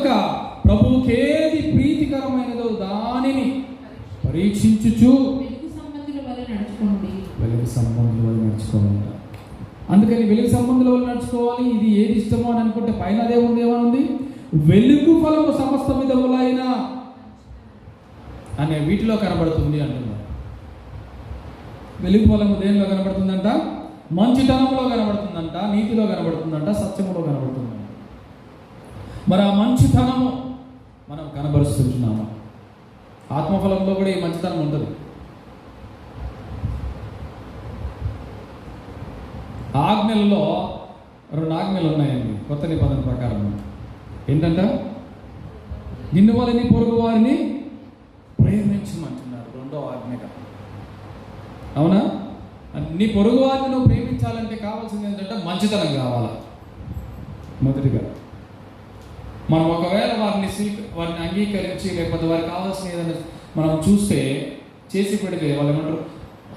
కనుక ప్రభువుకేది ప్రీతికరమైనదో దానిని పరీక్షించుచు వెలుగు సంబంధుల వల్ల నడుచుకోవాలి. అందుకని వెలుగు సంబంధుల వల్ల నడుచుకోవాలి. ఇది ఏది ఇష్టమో అని అనుకుంటే పైన అదే ఉంది, ఏమనుంది? వెలుగు ఫలము సమస్త విధములైన అనే వీటిలో కనబడుతుంది అంటున్నారు. వెలుగు ఫలము దేనిలో కనబడుతుందంట? మంచితనంలో కనబడుతుందంట, నీతిలో కనబడుతుందంట, సత్యములో కనబడుతుందంట. మరి ఆ మంచితనము మనం కనబరుస్తున్నాము. ఆత్మఫలంలో కూడా ఈ మంచితనం ఉంటుంది. ఆజ్ఞలలో 2 ఆజ్ఞలు ఉన్నాయండి కొత్త నిబంధన ప్రకారం. ఏంటంట? నిన్ను వలని పొరుగు వారిని ప్రేమించమంటున్నారు 2వ ఆజ్ఞగా. అవునా? నీ పొరుగు వారిని నువ్వు ప్రేమించాలంటే కావాల్సింది ఏంటంటే మంచితనం కావాలి. మొదటిగా మనం ఒకవేళ వారిని అంగీకరించి లేకపోతే వారికి కావాల్సిన ఏదైనా మనం చూస్తే చేసి పెడితే వాళ్ళు ఏమంటారు,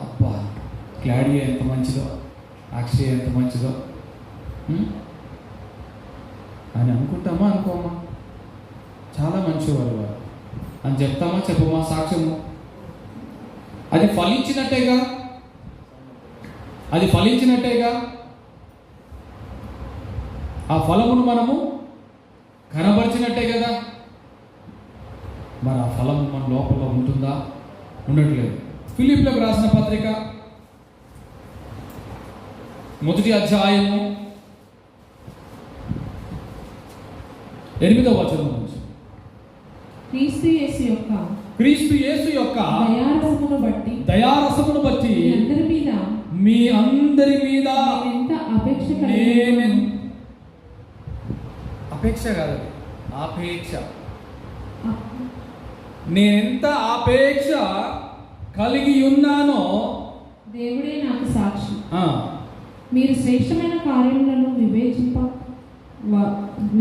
అబ్బా క్లాడియా ఎంత మంచిదో, అక్షయ ఎంత మంచిదో అని అనుకుంటామా అనుకోమా? చాలా మంచివారు వారు అని చెప్తామా చెప్పమా? సాక్ష్యము అది ఫలించినట్టేగా, అది ఫలించినట్టేగా. ఆ ఫలమును మనము కనబరిచినట్టే కదా. మరి ఆ ఫలం మన లోపల ఉంటుందా? ఉండట్లేదు. ఫిలిప్పీయులకు రాసిన పత్రిక 1వ అధ్యాయము 8వ వచనం నుంచి, క్రీస్తు యేసు యొక్క దయారసమును బట్టి మీ అందరి మీద అపేక్ష కాదు, ఆపేక్ష. నేనెంత ఆపేక్ష కలిగి ఉన్నానో దేవుడే నాకు సాక్షి. మీరు శ్రేష్టమైన కార్యములను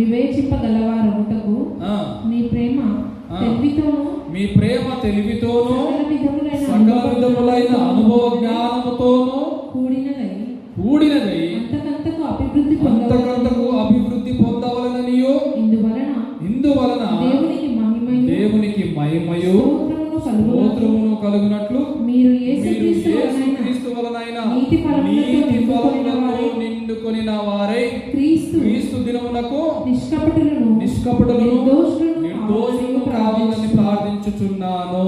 వివేచింపగలవారొకటకు మీ ప్రేమ తెలివితోనూ సకల విధములైన అనుభవ జ్ఞానముతోనూ కూడినదై అంతకంతకు అభివృద్ధి పొందవలననియో ఇందువలన దేవునికి మహిమయు స్తోత్రమును కలుగునట్లు మీరు యేసుక్రీస్తు వలనైన నీతి ఫలములతో నిండుకొనిన వారై క్రీస్తు దినమునకు నిష్కపటులను నిర్దోషులను కావాలని ప్రార్థించుచున్నాను.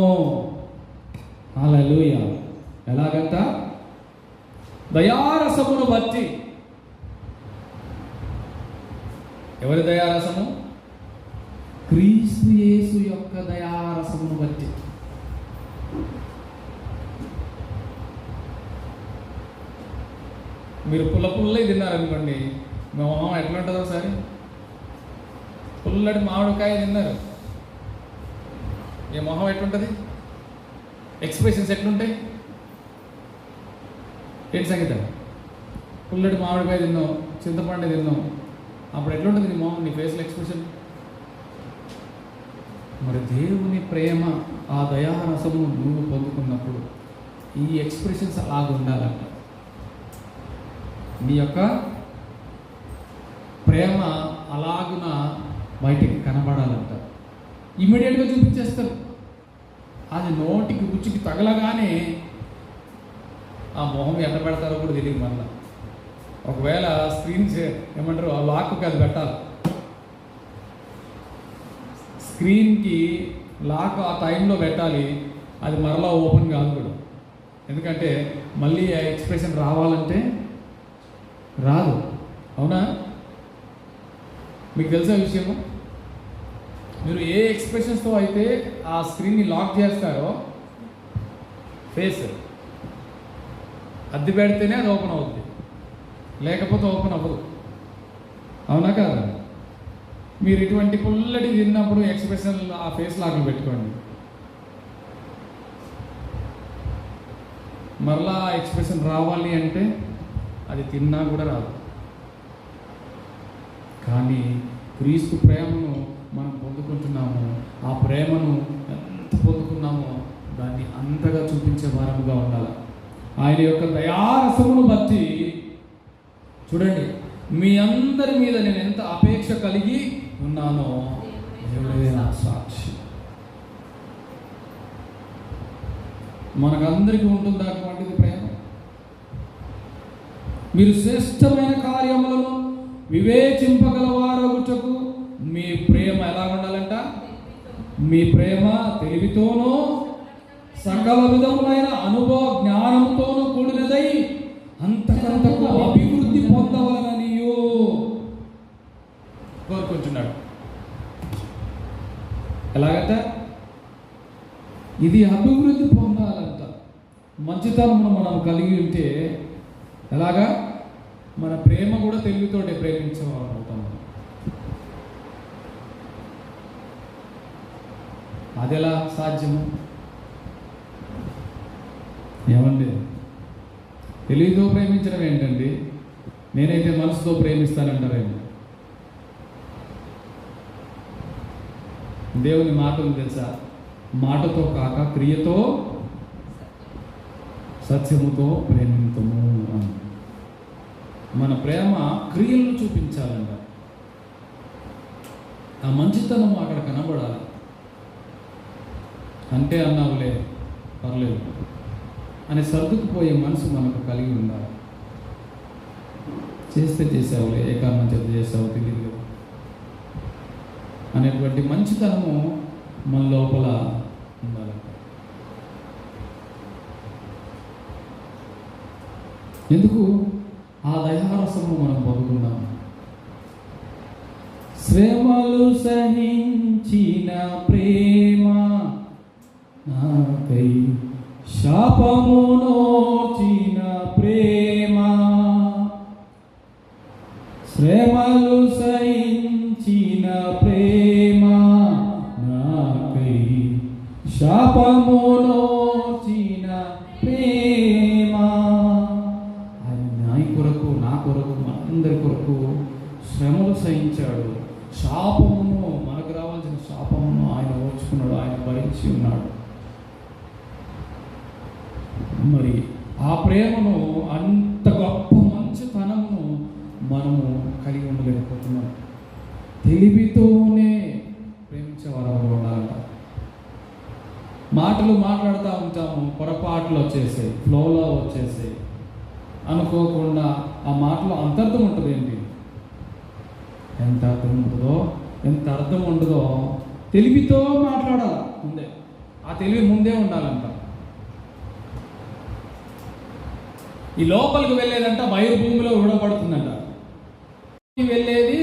హల్లెలూయా. ఎలాగంట? దయారసమును బట్టి. ఎవరి దయారసము? క్రీస్తు యేసు యొక్క దయారసమును బట్టి. మీరు పుల్లై తిన్నారనుకోండి, మా మొహం ఎట్లా ఉంటుందో ఒకసారి. పుల్లటి మామిడికాయ తిన్నారు, ఈ మొహం ఎట్లుంటుంది? ఎక్స్ప్రెషన్స్ ఎట్లుంటాయి? ఏంటి సంగీతం? పుల్లటి మామిడికాయ తిన్నావు, చింతపండు తిన్నావు, అప్పుడు ఎట్లుంటుంది నీ మొహం, నీ ఫేస్లో ఎక్స్ప్రెషన్? మరి దేవుని ప్రేమ, ఆ దయారసము నువ్వు పొందుకున్నప్పుడు ఈ ఎక్స్ప్రెషన్స్ అలాగ ఉండాలంట. నీ యొక్క ప్రేమ అలాగున బయటికి కనబడాలంట. ఇమ్మీడియట్గా చూపించేస్తారు. అది నోటికి రుచికి తగలగానే ఆ మొహం ఎట్ట పెడతారో కూడా తెలియదు. మళ్ళీ ఒకవేళ స్క్రీన్స్ ఏమంటారు, ఆ లాక్కి అది పెట్టాలి. స్క్రీన్కి లాక్ ఆ టైంలో పెట్టాలి, అది మరలా ఓపెన్ కాదు కూడా. ఎందుకంటే మళ్ళీ ఆ ఎక్స్ప్రెషన్ రావాలంటే రాదు. అవునా? మీకు తెలిసే విషయము, మీరు ఏ ఎక్స్ప్రెషన్స్తో అయితే ఆ స్క్రీన్ని లాక్ చేస్తారో, ఫేస్ అద్దె పెడితేనే అది ఓపెన్ అవుతుంది, లేకపోతే ఓపెన్ అవ్వదు. అవునా కాదా? మీరు ఇటువంటి పుల్లటి తిన్నప్పుడు ఎక్స్ప్రెషన్ ఆ ఫేస్ లాక్లు పెట్టుకోండి, మరలా ఆ ఎక్స్ప్రెషన్ రావాలి అంటే అది తిన్నా కూడా రాదు. కానీ క్రీస్తు ప్రేమను మనం పొందుకుంటున్నాము. ఆ ప్రేమను ఎంత పొందుకున్నామో దాన్ని అంతగా చూపించే వారముగా ఉండాలి. ఆయన యొక్క దయారసమును బట్టి చూడండి, మీ అందరి మీద నేను ఎంత అపేక్ష కలిగి ఉన్నానో సాక్షి. మనకందరికీ ఉంటుందా అటువంటిది ప్రేమ? మీరు శ్రేష్టమైన కార్యములను వివేచింపగలవారగుటకు మీ ప్రేమ ఎలా ఉండాలంట? మీ ప్రేమ తెలివితోనూ సకల విధములైన అనుభవ జ్ఞానంతోనూ కూడినదై అంతకంతకు అభివృద్ధి పొందవలననియు కోరుకుంటున్నాడు. ఎలాగంట? ఇది అభివృద్ధి పొందాలంట. మంచితనమును మనం కలిగి ఉంటే ఎలాగా? మన ప్రేమ కూడా తెలివితోటే ప్రేమించేవారు అవుతాం. అది ఎలా సాధ్యము? ఏమండి, తెలివితో ప్రేమించడం ఏంటండి? నేనైతే మనసుతో ప్రేమిస్తానంటారేమో. దేవుని మాటలు తెలుసా? మాటతో కాక క్రియతో సత్యముతో ప్రేమించము అని. మన ప్రేమ క్రియలను చూపించాలంట. ఆ మంచితనం అక్కడ కనబడాలి. అంటే అన్నావులే పర్లేదు అని సర్దుకుపోయే మనసు మనకు కలిగి ఉండాలి. చేస్తే చేసావులే, ఏ కారణం చేత చేసావు తెలియదు కదా అనేటువంటి మంచితనము మన లోపల ఉండాలి. ఎందుకు? ఆ దయారసము మనం పొందుకున్నాం. శ్రమలు సహించిన ప్రేమ నాకై శాపము నోచిన ప్రేమ, శ్రమలు సహించిన ప్రేమ నాకై శాపము నోచిన ప్రేమ. ఆయన నా కొరకు, నా కొరకు, మనందరి కొరకు శ్రమలు సహించాడు. శాపమును, మనకు రావాల్సిన శాపమును ఆయన ఓర్చుకున్నాడు, ఆయన భరించి ఉన్నాడు. మరి ఆ ప్రేమను, అంత గొప్ప మంచితనమును మనము కలిగి ఉండలేకపోతున్నాం. తెలివితోనే ప్రేమించేవారు ఉండాలంట. మాటలు మాట్లాడుతూ ఉంటాము, పొరపాట్లు వచ్చేసాయి, ఫ్లోలో వచ్చేసాయి. అనుకోకుండా ఆ మాటలో అంతర్థం ఉంటుంది. ఏంటి? ఎంత అర్థం ఉంటుందో, ఎంత అర్థం ఉండదో తెలివితో మాట్లాడాలి. ముందే ఆ తెలివి ముందే ఉండాలంట. ఈ లోపలికి వెళ్ళేదంట బహిర్భూమిలో విడబడుతుందంట. వెళ్ళేది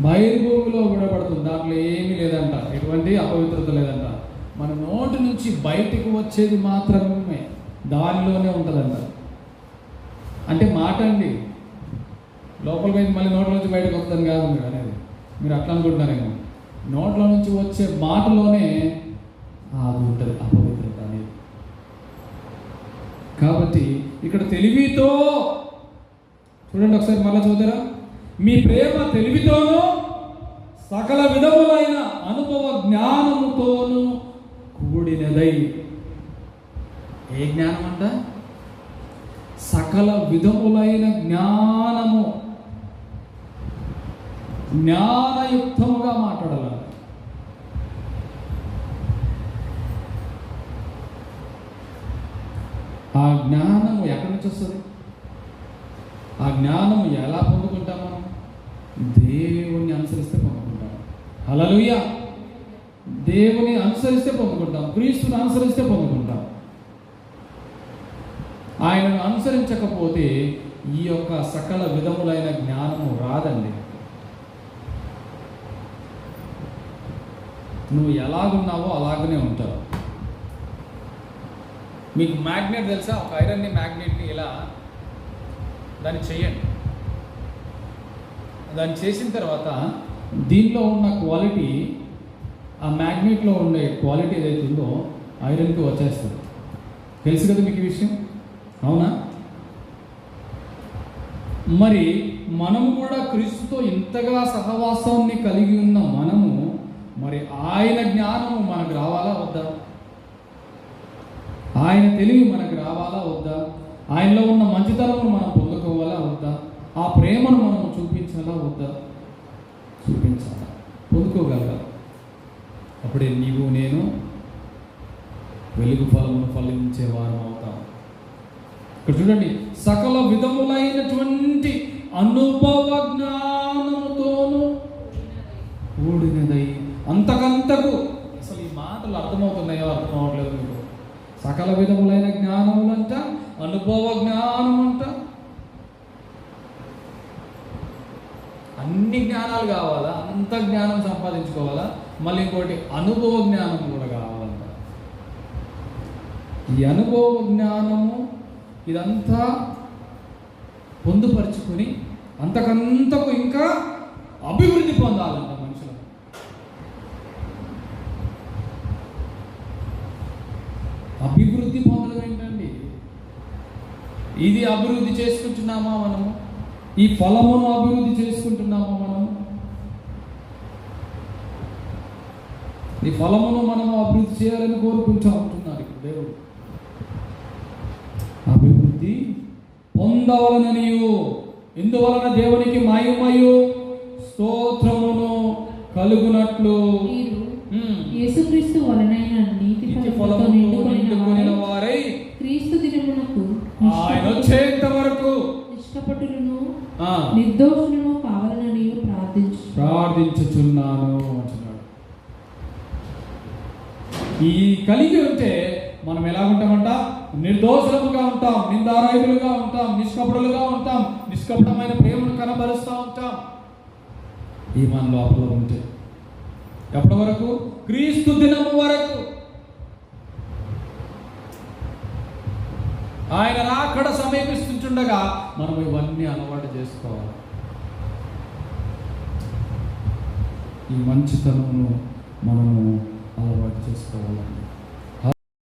బహిర్భూమిలో విడబడుతుంది. దాంట్లో ఏమీ లేదంట, ఎటువంటి అపవిత్రత లేదంట. మన నోటి నుంచి బయటకు వచ్చేది మాత్రమే దానిలోనే ఉంటుందంట. అంటే మాట అండి, లోపలికి వెళ్ళి మళ్ళీ నోట్ల నుంచి బయటకు వస్తుందని కాదు మీరు అనేది. మీరు అట్లా అనుకుంటున్నారేమో. నోట్ల నుంచి వచ్చే మాటలోనే అది ఉంటుంది అపవిత్రత అనేది. కాబట్టి ఇక్కడ తెలివితో చూడండి, ఒకసారి మళ్ళీ చూద్దారా? మీ ప్రేమ తెలివితోనూ సకల విధములైన అనుభవ జ్ఞానముతోనూ కూడినదై. ఏ జ్ఞానం అంట? సకల విధములైన జ్ఞానము, జ్ఞానయుక్తముగా మాట్లాడాలి. ఆ జ్ఞానము ఎక్కడి నుంచి వస్తుంది? ఆ జ్ఞానము ఎలా పొందుకుంటాం? మనం దేవుణ్ణి అనుసరిస్తే పొందుకుంటాం. హల్లెలూయా! దేవుని అనుసరిస్తే పొందుకుంటాం, క్రీస్తుని అనుసరిస్తే పొందుకుంటాం. ఆయనను అనుసరించకపోతే ఈ యొక్క సకల విధములైన జ్ఞానము రాదండి. నువ్వు ఎలాగున్నావో అలాగనే ఉంటావు. మీకు మ్యాగ్నెట్ తెలుసా? ఒక ఐరన్ని, మ్యాగ్నెట్ని ఇలా దాన్ని చేయండి. దాన్ని చేసిన తర్వాత దీనిలో ఉన్న క్వాలిటీ, ఆ మ్యాగ్నెట్లో ఉండే క్వాలిటీ ఏదైతే ఉందో ఐరన్కి వచ్చేస్తుంది. తెలుసు కదా మీకు ఈ విషయం, అవునా? మరి మనము కూడా క్రీస్తుతో ఇంతగా సహవాసాన్ని కలిగి ఉన్న మనము, మరి ఆయన జ్ఞానము మనకు రావాలా వద్దా? ఆయన తెలివి మనకు రావాలా వద్దా? ఆయనలో ఉన్న మంచితనమును మనం పొందుకోవాలా వద్దా? ఆ ప్రేమను మనం చూపించాలా వద్దా? చూపించాలా, పొందుకోగలగాలి. అప్పుడే నీవు నేను వెలుగు ఫలమును ఫలించేవారు అవుతాం. ఇక్కడ చూడండి, సకల విధములైనటువంటి అనుభవ జ్ఞానముతోను కూడినదై. అంతకంతకు అసలు ఈ మాటలు అర్థమవుతున్నాయో అర్థం అవ్వట్లేదు మీకు. సకల విధములైన జ్ఞానములంట, అనుభవ జ్ఞానం అంట. అన్ని జ్ఞానాలు కావాలా? అంత జ్ఞానం సంపాదించుకోవాలా? మళ్ళీ ఇంకోటి అనుభవ జ్ఞానం కూడా కావాలంట. ఈ అనుభవ జ్ఞానము ఇదంతా పొందుపరుచుకుని అంతకంతకు ఇంకా అభివృద్ధి పొందాలంట మనుషులు. అభివృద్ధి పొందడం ఏంటండి? ఇది అభివృద్ధి చేసుకుంటున్నామా మనము? ఈ ఫలమును అభివృద్ధి చేసుకుంటున్నామా మనము? ఈ ఫలమును మనము అభివృద్ధి చేయాలని కోరుకుంటూ ఉంటున్నారు ఇక్కడ దేవుడు. అభివృద్ధి పొందవలననియు, ఎందువలన దేవునికి మహిమయు స్తోత్రమును కలుగునట్లు యేసుక్రీస్తు వలనైన నీతి ఫలముతో నిండుకొనిన వారై క్రీస్తు దినమునకు ఆయన వచ్చేంత వరకు నిష్కపటులను నిర్దోషులను కావాలని ప్రార్థించుచున్నాను అంటున్నాడు. ఈ కలిగి ఉంటే మనం ఎలా ఉంటామంట? నిర్దోషులముగా ఉంటాం, నిందారహితులుగా ఉంటాం, నిష్కపటులుగా ఉంటాం, నిష్కపటమైన ప్రేమను కనబరుస్తూ ఉంటాం. ఈ మన లోపల ఉంటే ఎప్పటి వరకు? క్రీస్తు దినము వరకు. ఆయన రాకడ సమీపిస్తుండగా మనం ఇవన్నీ అలవాటు చేసుకోవాలి. ఈ మంచితనమును మనము